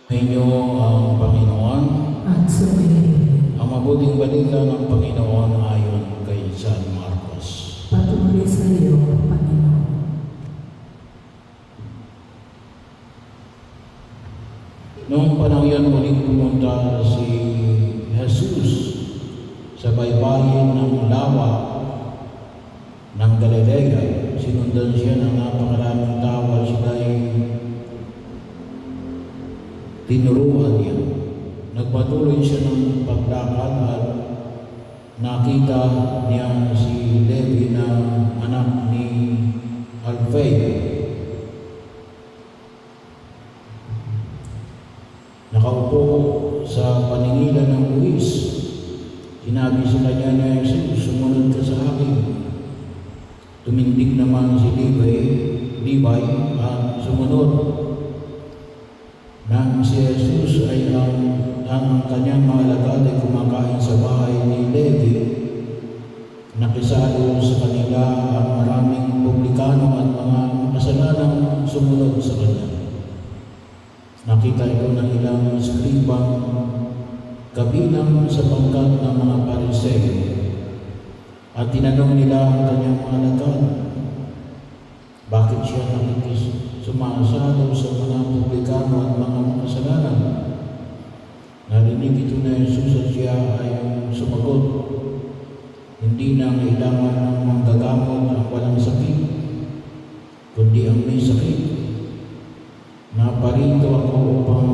Inyo ang Panginoon. At sumayin. Ang mabuting balita ng Panginoon ayon kay San Marcos. Patuloy sa iyo, Panginoon. Noong panahon yan muling pumunta si Jesus sa baybayin ng lawa ng Galilea. Sinundan siya ng napakaraming tao at sila'y tinuruan niya. Nagpatuloy siya ng paglakad at nakita niya si Levi na anak ni Alfeo. Nakaupo sa paningilan ng buwis. Sinabi sa kanya ni Jesus, "Sumunod ka sa akin." Tumindig naman si Levi at sumunod. Nang si Jesus ay ang kanyang mga alagad ay kumakain sa bahay ni Levi, nakisalo sa kanila ang maraming publikano at mga kasalanang sumunod sa kanya. Nakita ito ng ilang eskribang kabilang sa pangkat ng mga Pariseo at tinanong nila ang kanyang mga alagad, bakit siya sumasalo sa mga publikano at mga makasalanan? Narinig ito na Jesus at siya ay sumagot, hindi na kailangan ng manggagamot ang walang sakit, kundi ang may sakit. Naparito ako upang